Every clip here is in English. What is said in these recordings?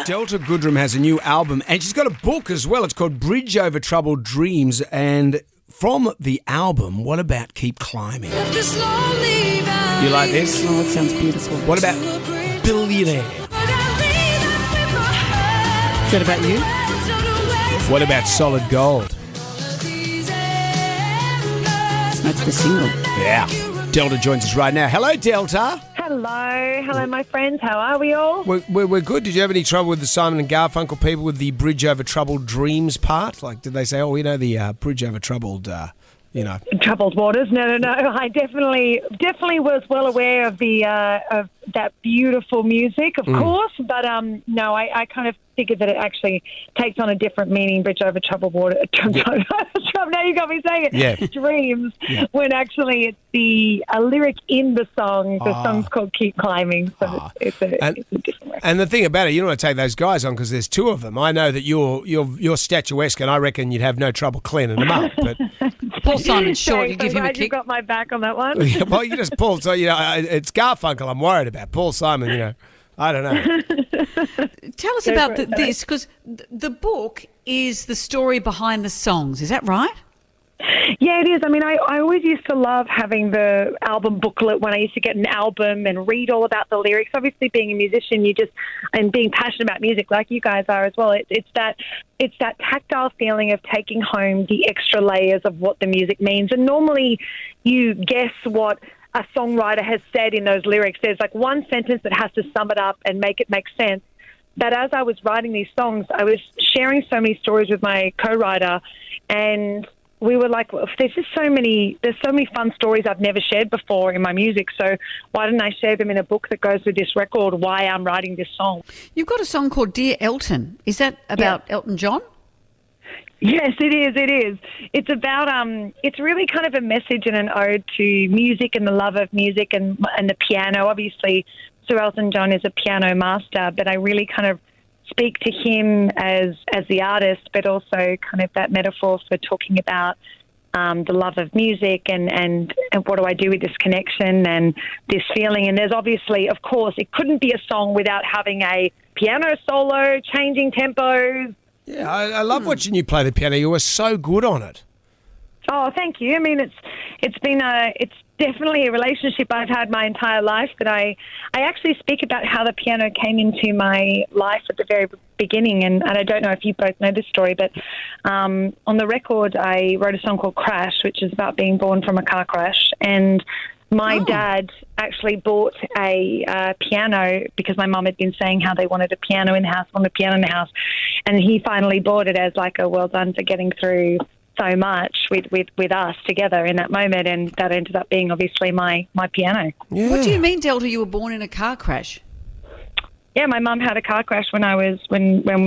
Delta Goodrem has a new album and she's got a book as well. It's called Bridge Over Troubled Dreams. And from the album, what about Keep Climbing? You like this? Oh, it sounds beautiful. What about Billionaire? What about you? What about Solid Gold? That's the single. Yeah. Delta joins us right now. Hello, Delta. Hello, my friends. How are we all? We're good. Did you have any trouble with the Simon and Garfunkel people with the Bridge Over Troubled Dreams part? Like, did they say, oh, the Bridge Over Troubled, Troubled waters? No. I definitely was well aware of the of that beautiful music, of course. But no, I kind of figured that it actually takes on a different meaning. Bridge over troubled water. Now you got me saying it. Yeah. Dreams. Yeah. When actually it's a lyric in the song. The song's called Keep Climbing. So it's a different way. And the thing about it, you don't want to take those guys on because there's two of them. I know that you're statuesque, and I reckon you'd have no trouble cleaning them up. But Paul Simon's short. You give him a kick. You got my back on that one. Well, you just Paul. So it's Garfunkel I'm worried about. Paul Simon, I don't know. Tell us about this, because the book is the story behind the songs. Is that right? Yeah, it is. I mean, I always used to love having the album booklet when I used to get an album and read all about the lyrics. Obviously, being a musician, and being passionate about music like you guys are as well, it's that tactile feeling of taking home the extra layers of what the music means. And normally you guess what a songwriter has said in those lyrics. There's like one sentence that has to sum it up and make it make sense. But as I was writing these songs, I was sharing so many stories with my co-writer, and we were like, well, there's so many fun stories I've never shared before in my music, so why didn't I share them in a book that goes with this record, why I'm writing this song? You've got a song called Dear Elton. Is that about Elton John? Yes, it is. It's about, it's really kind of a message and an ode to music and the love of music and the piano. Obviously, Sir Elton John is a piano master, but I really kind of speak to him as the artist, but also kind of that metaphor for talking about the love of music and what do I do with this connection and this feeling. And there's obviously, of course, it couldn't be a song without having a piano solo, changing tempos. Yeah, I love watching you play the piano. You were so good on it. Oh, thank you. I mean, it's definitely a relationship I've had my entire life. But I actually speak about how the piano came into my life at the very beginning, and I don't know if you both know this story, but on the record I wrote a song called Crash, which is about being born from a car crash, and my dad actually bought a piano because my mum had been saying how they wanted a piano in the house, and he finally bought it as like a well done for getting through so much with us together in that moment, and that ended up being obviously my piano. Yeah. What do you mean, Delta, you were born in a car crash? Yeah, my mum had a car crash when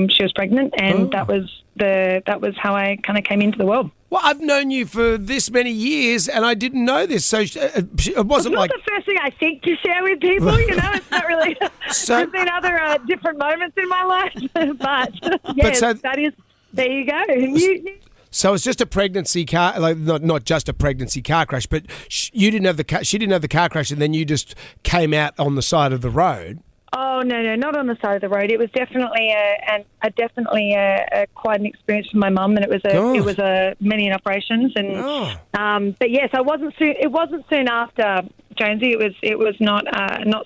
she was pregnant, and that was how I kind of came into the world. Well, I've known you for this many years, and I didn't know this. So it wasn't like the first thing I think to share with people. It's not really. There's been other different moments in my life, but that is. There you go. So it's just a pregnancy car, like not just a pregnancy car crash, but you didn't have the car. She didn't have the car crash, and then you just came out on the side of the road. Oh no, not on the side of the road. It was definitely quite an experience for my mum, and it was many operations, and but yes, it wasn't soon after, Jonesy. It was not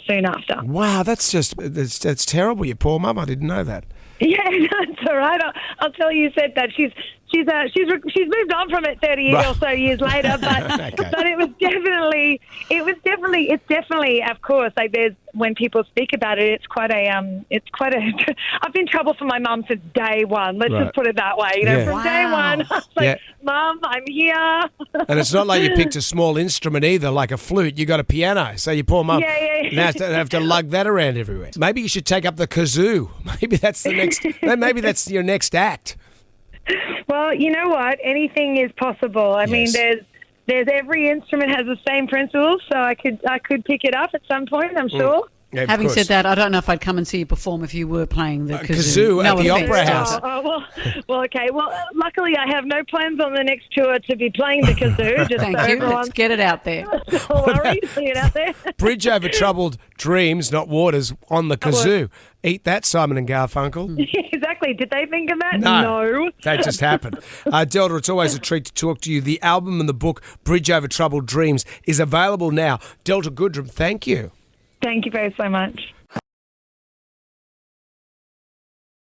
soon after. Wow, that's terrible. Your poor mum. I didn't know that. Yeah, that's all right. I'll tell you said that she's moved on from it 30 or so years later, but okay. But it's definitely of course, like there's when people speak about it, it's quite a I've been in trouble for my mum since day one. Let's just put it that way. From day one, I was like, Mum, I'm here. And it's not like you picked a small instrument either, like a flute. You got a piano, so your poor mum now have to lug that around everywhere. Maybe you should take up the kazoo. Maybe that's the next. Maybe that's your next act. Well, you know what? Anything is possible. I mean, there's every instrument has the same principles, so I could pick it up at some point, I'm sure. Yeah, of Having course. said that, I don't know if I'd come and see you perform if you were playing the kazoo at the Opera House. Well, okay. Well, luckily I have no plans on the next tour to be playing the kazoo. Just Thank so you. everyone- Let's get it out there. Don't worry, see it out there. Bridge over troubled dreams, not waters, on the kazoo. Eat that, Simon and Garfunkel. Exactly. Did they think of that? No. That just happened. Delta, it's always a treat to talk to you. The album and the book, Bridge Over Troubled Dreams, is available now. Delta Goodrem, thank you. Thank you very so much.